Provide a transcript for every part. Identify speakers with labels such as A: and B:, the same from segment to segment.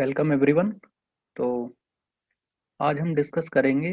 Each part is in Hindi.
A: Welcome everyone. तो आज हम डिस्कस करेंगे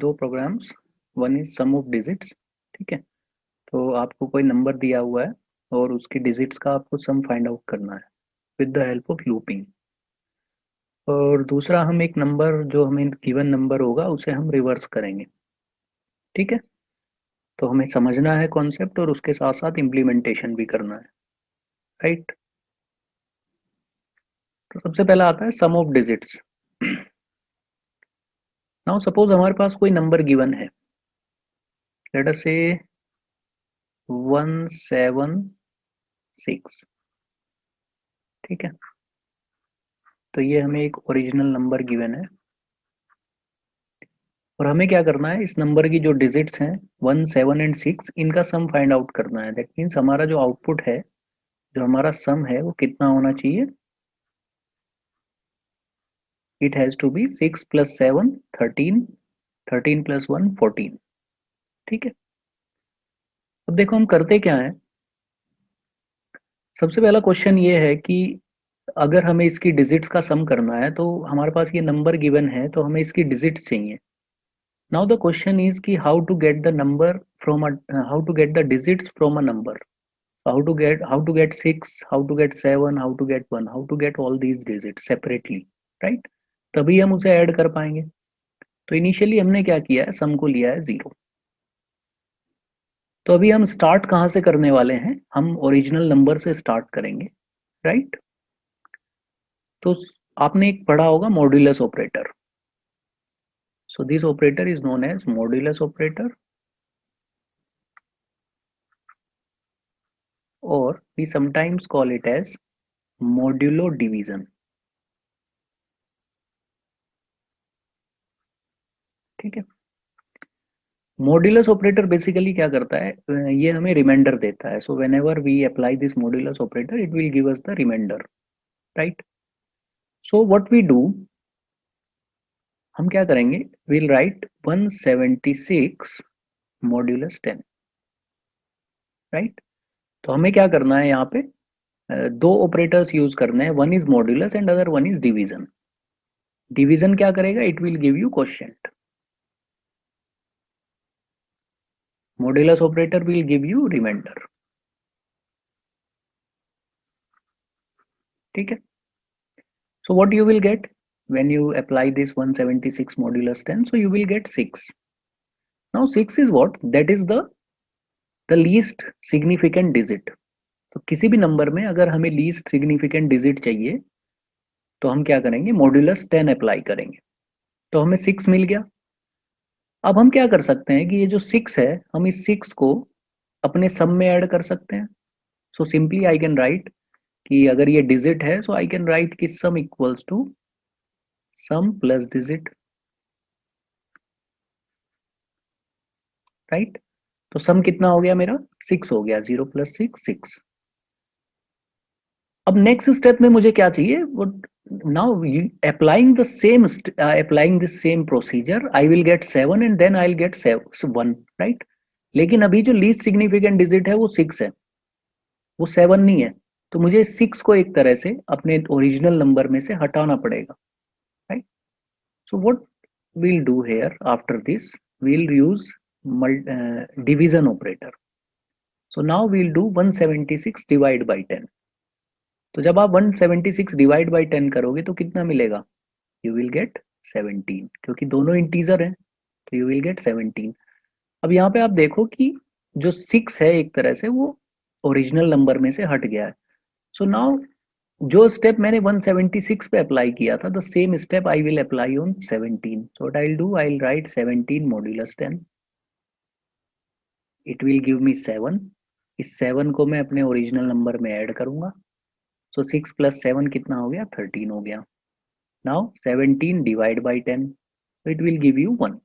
A: दो programs. One is sum of digits. ठीक है। तो आपको कोई नंबर दिया हुआ है और उसकी डिजिट्स का आपको सम फाइंड आउट करना है with the help of looping. और दूसरा, हम एक नंबर जो हमें गिवन नंबर होगा उसे हम रिवर्स करेंगे। ठीक है। तो हमें समझना है कॉन्सेप्ट और उसके साथ साथ इम्प्लीमेंटेशन भी करना है। राइट। तो सबसे पहला आता है सम ऑफ डिजिट्स। नाउ सपोज हमारे पास कोई नंबर गिवन है। लेट अस से 176। ठीक है। तो ये हमें एक ओरिजिनल नंबर गिवन है और हमें क्या करना है, इस नंबर की जो डिजिट्स हैं 1, 7 एंड 6, इनका सम फाइंड आउट करना है। दैट मीन्स हमारा जो आउटपुट है, जो हमारा सम है, वो कितना होना चाहिए। It has to be 6 + 7 13, 13 + 1 14। ठीक है। अब देखो हम करते क्या है। सबसे पहला क्वेश्चन ये है कि अगर हमें इसकी डिजिट्स का सम करना है तो हमारे पास ये नंबर गिवन है तो हमें इसकी डिजिट्स चाहिए। Now the question is कि how to get the number from a how to get the digits from a number. How to get 6, how to get 7, how to get 1, how to get all these digits separately, right? तभी हम उसे ऐड कर पाएंगे। तो इनिशियली हमने क्या किया है, सम को लिया है 0। तो अभी हम स्टार्ट कहाँ से करने वाले हैं, हम ओरिजिनल नंबर से स्टार्ट करेंगे। राइट। तो आपने एक पढ़ा होगा modulus operator. So this operator is known as modulus operator, or we sometimes call it as modulo division। ठीक है। मॉड्यूलस ऑपरेटर बेसिकली क्या करता है, ये हमें रिमाइंडर देता है। So whenever we apply this modulus operator it will give us the remainder. Right. So what we do, हम क्या करेंगे, विल राइट 176 मॉड्यूलस 10। राइट। तो हमें क्या करना है यहाँ पे, दो ऑपरेटर्स यूज करने हैं। One is modulus and other one is division. Division क्या करेगा, it will give you quotient. Modulus operator will give you remainder. ठीक है। So what you will get when you apply this 176 modulus 10? So you will get 6. Now 6 is what? That is the least significant digit. तो किसी भी नंबर में अगर हमें लीस्ट सिग्निफिकेंट डिजिट चाहिए तो हम क्या करेंगे, मॉड्यूलस 10 अप्लाई करेंगे। तो हमें 6 मिल गया। अब हम क्या कर सकते हैं कि ये जो 6 है, हम इस 6 को अपने सम में ऐड कर सकते हैं। So simply I can write कि अगर ये डिजिट है सो आई कैन राइट कि sum equals to sum plus digit. Right. तो सम कितना हो गया मेरा, 6 हो गया। 0 + 6 6। अब नेक्स्ट स्टेप में मुझे क्या चाहिए, वो now applying this same procedure I will get 7 and then I will get 1। Right. लेकिन अभी जो लीस्ट सिग्निफिकेंट डिजिट है वो 6 है, वो 7 नहीं है। तो मुझे 6 को एक तरह से अपने ओरिजिनल नंबर में से हटाना पड़ेगा। Right. So what we'll do here after this, we'll use division operator. So now we'll do 176 divide by 10। तो जब आप 176 डिवाइड बाई 10 करोगे तो कितना मिलेगा, यू विल गेट 17, क्योंकि दोनों इंटीजर हैं तो यू विल गेट 17। अब यहाँ पे आप देखो कि जो 6 है एक तरह से वो ओरिजिनल नंबर में से हट गया है। सो नाउ जो स्टेप मैंने 176 पे अप्लाई किया था, the same step I will apply on 17। So what I will do, I will write 17 modulus 10। It will give me 7। इस 7 को मैं अपने ओरिजिनल नंबर में ऐड करूंगा। सो 6 + 7 कितना हो गया, 13 हो गया। Now 17 divide by 10, it will give you 1।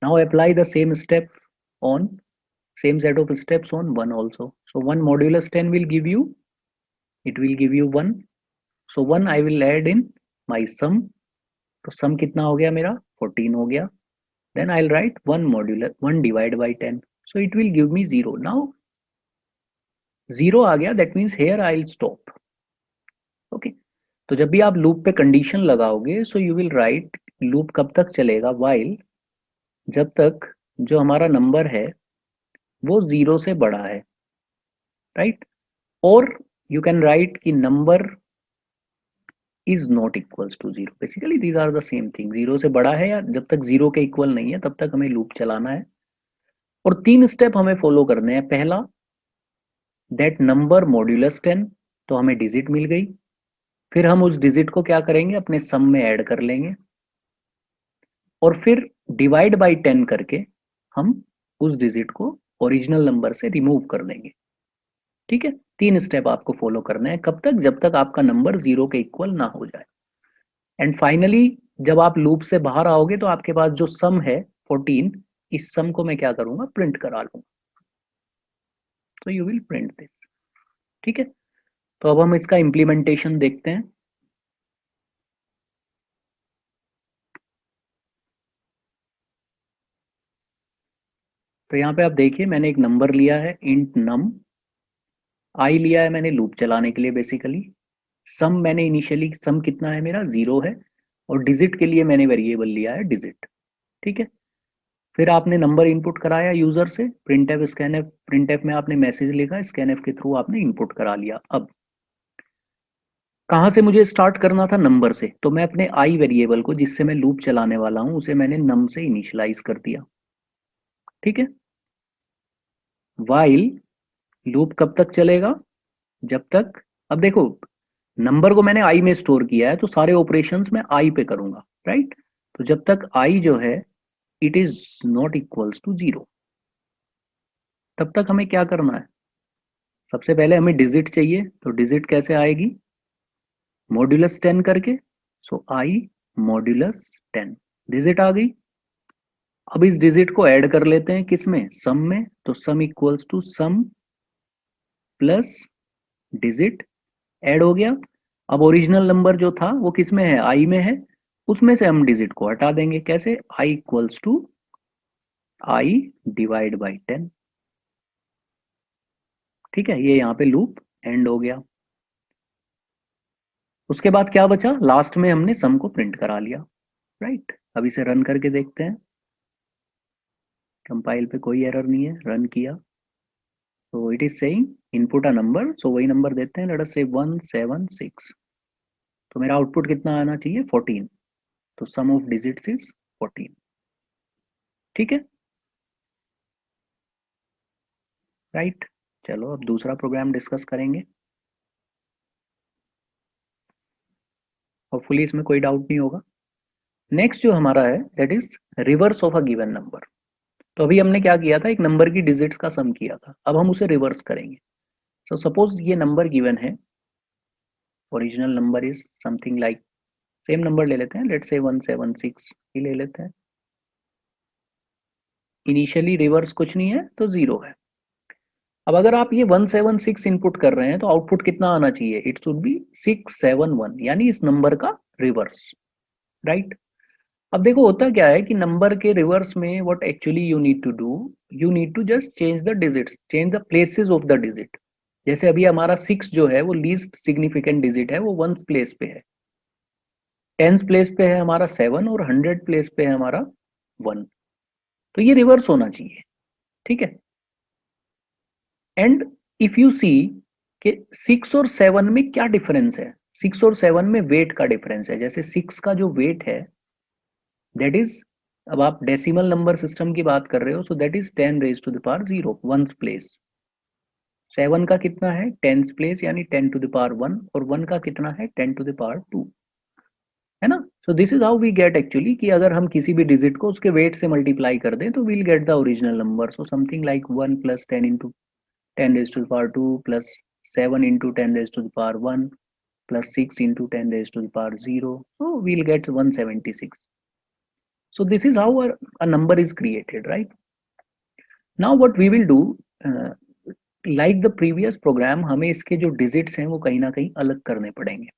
A: Now apply the same step on, same set of steps on 1 also. So 1 modulus 10 will give you, it will give you 1। so 1 I will add in my sum। तो sum कितना हो गया मेरा, 14 हो गया। then I'll write 1 modulus 1 divide by 10, so it will give me 0। now 0 आ गया, that means here I'll stop। okay। तो जब भी आप लूप पे कंडीशन लगाओगे, so you will write loop कब तक चलेगा, वाइल, जब तक जो हमारा नंबर है वो 0 से बड़ा है, राइट। और यू कैन राइट कि number is not equals to 0। Basically these are the same thing, 0 से बड़ा है या जब तक 0 के इक्वल नहीं है तब तक हमें लूप चलाना है। और 3 स्टेप हमें फॉलो करने हैं। पहला, दैट नंबर मॉड्यूलस 10, तो हमें डिजिट मिल गई। फिर हम उस डिजिट को क्या करेंगे, अपने सम में ऐड कर लेंगे, और फिर डिवाइड बाई 10 करके हम उस डिजिट को ओरिजिनल नंबर से रिमूव कर देंगे। ठीक है, 3 स्टेप आपको फॉलो करने हैं। कब तक, जब तक आपका नंबर 0 के इक्वल ना हो जाए। एंड फाइनली जब आप लूप से बाहर आओगे तो आपके पास जो सम है 14, इस सम को मैं क्या करूंगा, प्रिंट करा लूंगा। तो यू विल प्रिंट दिस। ठीक है, तो अब हम इसका इम्प्लीमेंटेशन देखते हैं। तो यहाँ पे आप देखिए, मैंने एक नंबर लिया है इंट नम, आई लिया है मैंने लूप चलाने के लिए बेसिकली। सम मैंने इनिशियली, सम कितना है मेरा, 0 है। और डिजिट के लिए मैंने वेरिएबल लिया है डिजिट। ठीक है, फिर आपने नंबर इनपुट कराया यूजर से, प्रिंटफ स्कैनफ, प्रिंटफ में आपने मैसेज लिखा, स्कैनफ के थ्रू आपने इनपुट करा लिया। अब कहाँ से मुझे स्टार्ट करना था, नंबर से। तो मैं अपने आई वेरिएबल को, जिससे मैं लूप चलाने वाला हूँ, उसे मैंने नम से इनिशियलाइज कर दिया। ठीक है, वाइल लूप कब तक चलेगा, जब तक, अब देखो नंबर को मैंने आई में स्टोर किया है तो सारे ऑपरेशंस मैं आई पे करूंगा, राइट। तो जब तक आई जो है it is not equals to 0, तब तक हमें क्या करना है, सबसे पहले हमें डिजिट चाहिए। तो डिजिट कैसे आएगी, मॉड्यूलस 10 करके। सो आई मॉड्यूलस 10, डिजिट आ गई। अब इस डिजिट को ऐड कर लेते हैं किस में, सम में। तो sum equals to sum plus digit, add हो गया। अब ओरिजिनल नंबर जो था वो किस में है, आई में है। उसमें से हम डिजिट को हटा देंगे, कैसे, i equals to i divide by 10। ठीक है, ये यहाँ पे लूप एंड हो गया। उसके बाद क्या बचा, लास्ट में हमने सम को प्रिंट करा लिया, राइट। अब इसे रन करके देखते हैं। कंपाइल पे कोई एरर नहीं है, रन किया तो it is saying input a number. So वही नंबर देते हैं, लेट अस से 176। तो मेरा आउटपुट कितना आना चाहिए, 14। तो सम ऑफ डिजिट्स इज 14। ठीक है, राइट। चलो अब दूसरा प्रोग्राम डिस्कस करेंगे। होपफुली इसमें कोई डाउट नहीं होगा। नेक्स्ट जो हमारा है that is reverse of a given number. तो अभी हमने क्या किया था, एक नंबर की डिजिट्स का सम किया था, अब हम उसे रिवर्स करेंगे। सो सपोज ये नंबर गिवन है, original number is something like, same number ले लेते हैं, लेट्स से 176 ही ले लेते हैं। इनिशियली रिवर्स कुछ नहीं है तो 0 है। अब अगर आप ये 176 इनपुट कर रहे हैं तो आउटपुट कितना आना चाहिए, इट शुड बी 671, यानी इस नंबर का रिवर्स, राइट। अब देखो होता क्या है कि नंबर के रिवर्स में what actually you need to do, you need to just change the digits, change the places of the digit. जैसे अभी हमारा 6 जो है वो लीस्ट सिग्निफिकेंट डिजिट है, वो 1 प्लेस पे है। 10 प्लेस पे है हमारा 7, और 100 प्लेस पे है हमारा 1। तो ये रिवर्स होना चाहिए, ठीक है। एंड इफ यू सी कि 6 और 7 में क्या डिफरेंस है, 6 और 7 में वेट का डिफरेंस है। जैसे 6 का जो वेट है दैट इज, अब आप डेसिमल नंबर सिस्टम की बात कर रहे हो, so that is 10 raise to the power 0, 1 place. 7 का कितना है, 10 प्लेस, यानी 10 टू द पावर 1, और 1 का कितना है, 10 टू द पावर 2, है ना। So this is how we get actually, कि अगर हम किसी भी डिजिट को उसके वेट से मल्टीप्लाई कर दें तो we'll get the original number. So something like 1 plus 10 into 10 raise to the power 2 plus 7 into 10 raise to the power 1 plus 6 into 10 raised to the power 0. So we'll get 176. So this is how a number is created, right? Now what we will do, like the previous program, हमें इसके जो digits हैं वो कहीं ना कहीं अलग करने पड़ेंगे,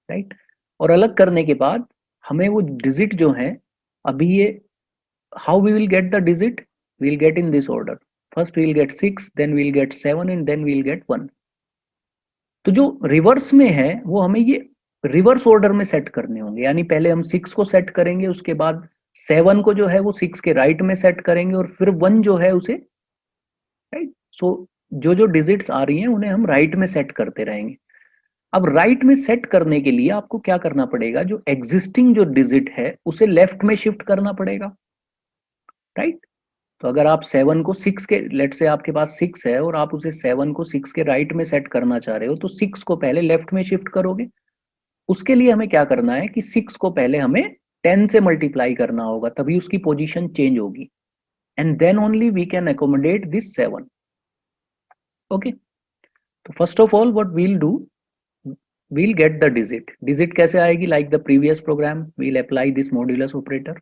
A: right? और अलग करने के बाद हमें वो digit जो है, अभी ये how we will get the digit, we'll get in this order. First we'll get 6, then we'll get 7, and then we'll get 1. तो जो रिवर्स में है वो हमें ये रिवर्स ऑर्डर में सेट करने होंगे, यानी पहले हम 6 को सेट करेंगे, उसके बाद 7 को जो है वो 6 के राइट में सेट करेंगे, और फिर 1 जो है उसे, राइट। सो जो जो डिजिट्स आ रही हैं उन्हें हम राइट में सेट करते रहेंगे। अब राइट में सेट करने के लिए आपको क्या करना पड़ेगा, जो एग्जिस्टिंग जो डिजिट है उसे लेफ्ट में शिफ्ट करना पड़ेगा, राइट। तो अगर आप 7 को 6 के, लेट से आपके पास 6 है और आप उसे 7 को 6 के राइट में सेट करना चाह रहे हो, तो 6 को पहले लेफ्ट में शिफ्ट करोगे। उसके लिए हमें क्या करना है कि 6 को पहले हमें 10 से मल्टीप्लाई करना होगा, तभी उसकी पोजीशन चेंज होगी, and then only we can accommodate this 7। Okay, तो first of all what we'll do, we'll get the digit कैसे आएगी, like the previous program we'll apply this modulus operator।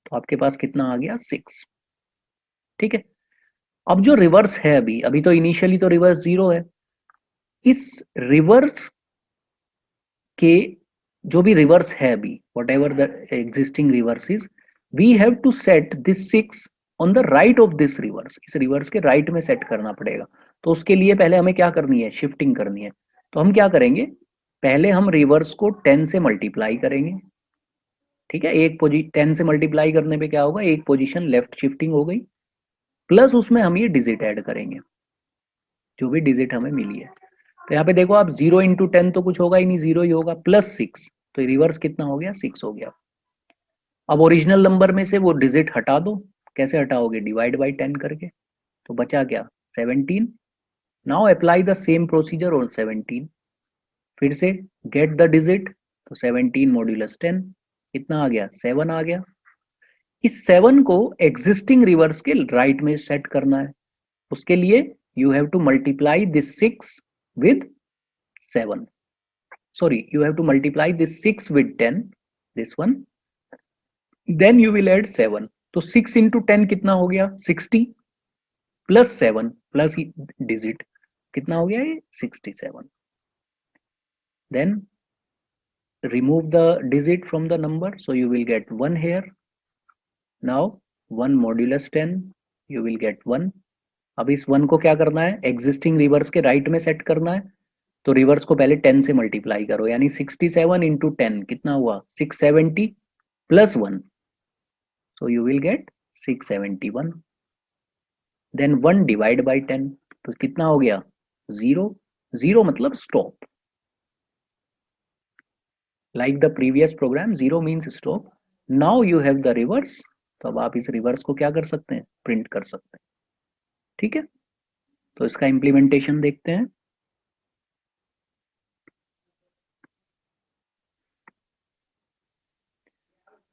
A: तो आपके पास कितना आ गया, 6। ठीक है, अब जो रिवर्स है, अभी अभी तो इनिशियली तो रिवर्स 0 है, इस रिवर्स के जो भी रिवर्स है अभी, whatever the existing reverse is, we have to set this 6 on the right of this reverse, इस रिवर्स के राइट में सेट करना पड़ेगा। तो उसके लिए पहले हमें क्या करनी है, शिफ्टिंग करनी है। तो हम क्या करेंगे, पहले हम रिवर्स को 10 से मल्टीप्लाई करेंगे। ठीक है, 10 से मल्टीप्लाई करने पे क्या होगा, एक पोजीशन लेफ्ट शिफ्टिंग हो गई, प्लस उसमें हम ये डिजिट ऐड करेंगे, जो भी डिजिट हमें मिली है। तो यहाँ पे देखो आप, 0 × 10 तो कुछ होगा ही नहीं, 0 ही होगा, +6, तो रिवर्स कितना हो गया, 6 हो गया। अब ओरिजिनल नंबर में से वो डिजिट हटा दो, कैसे हटाओगे, डिवाइड बाई 10 करके, तो बचा क्या, 17। Now apply the same procedure on 17, फिर से गेट द डिजिट, तो 17 मॉड्यूलस 10 कितना आ गया, 7 आ गया। इस 7 को एग्जिस्टिंग रिवर्स के राइट में सेट करना है। उसके लिए you have to multiply this 6 with 7, sorry, you have to multiply this 6 with 10, this one, then you will add 7। तो 6 into 10 कितना हो गया, 60, प्लस 7 प्लस डिजिट कितना हो गया, ये 67। then remove the digit from the number, so you will get 1 here। now 1 modulus 10, you will get 1। अब इस 1 को क्या करना है, एग्जिस्टिंग रिवर्स के राइट में सेट करना है। तो रिवर्स को पहले 10 से मल्टीप्लाई करो, यानी 67 into 10 कितना हुआ, 670 plus 1, so you will get 671। then 1 divide by 10, तो कितना हो गया, 0। 0 मतलब stop, like the previous programme, 0 means stop. Now you have the reverse, तो अब आप इस रिवर्स को क्या कर सकते हैं, प्रिंट कर सकते हैं। ठीक है, तो इसका इम्प्लीमेंटेशन देखते हैं।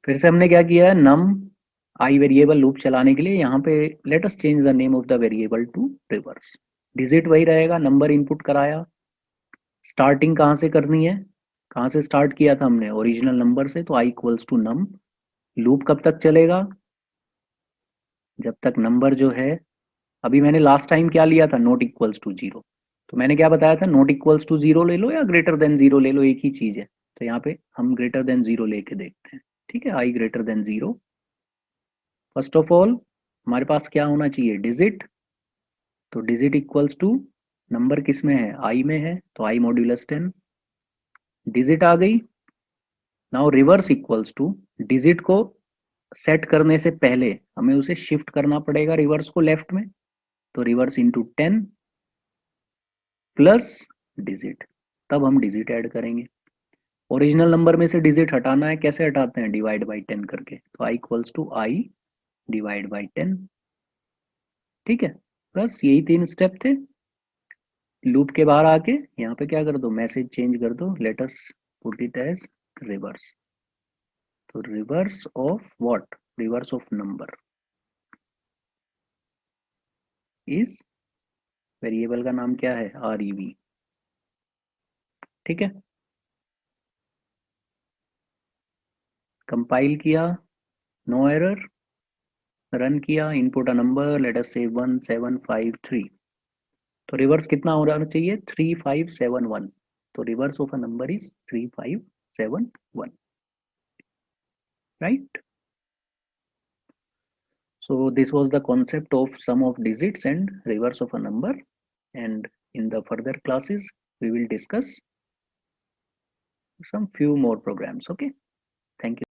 A: फिर से हमने क्या किया है, नम आई वेरिएबल लूप चलाने के लिए यहाँ पे let us change the name of the variable to reverse. Digit वही रहेगा, नंबर इनपुट कराया, स्टार्टिंग कहाँ से करनी है, कहाँ से स्टार्ट किया था हमने, ओरिजिनल नंबर से, तो i equals to num. Loop कब तक चलेगा, जब तक नंबर जो है, अभी मैंने लास्ट टाइम क्या लिया था, नॉट इक्वल्स टू 0। तो मैंने क्या बताया था, नॉट इक्वल्स टू 0 ले लो या ग्रेटर देन 0 ले लो, एक ही चीज है। तो यहाँ पे हम ग्रेटर देन 0 लेके देखते हैं। ठीक है, i greater than 0। First of all हमारे पास क्या होना चाहिए, डिजिट। तो डिजिट इक्वल्स टू, नंबर किस में है, आई में है, तो आई मॉड्यूलस 10, डिजिट आ गई। Now reverse equals to, digit को सेट करने से पहले हमें उसे शिफ्ट करना पड़ेगा रिवर्स को लेफ्ट में, तो रिवर्स इंटू 10 प्लस डिजिट, तब हम डिजिट ऐड करेंगे। ओरिजिनल नंबर में से डिजिट हटाना है, कैसे हटाते हैं, डिवाइड बाई 10 करके, तो i equals to i divide by 10। ठीक है, बस यही 3 स्टेप थे। लूप के बाहर आके यहाँ पे क्या कर दो, मैसेज चेंज कर दो, let us put it as reverse. तो reverse of what, reverse of number is, variable का नाम क्या है, REV। ठीक है, कंपाइल किया, नो एरर, रन किया, input a number, let us say 1753। तो रिवर्स कितना हो रहा चाहिए, 3571। तो reverse of a number is 3571, right. So this was the concept of sum of digits and reverse of a number, and in the further classes we will discuss some few more programs. Okay, thank you.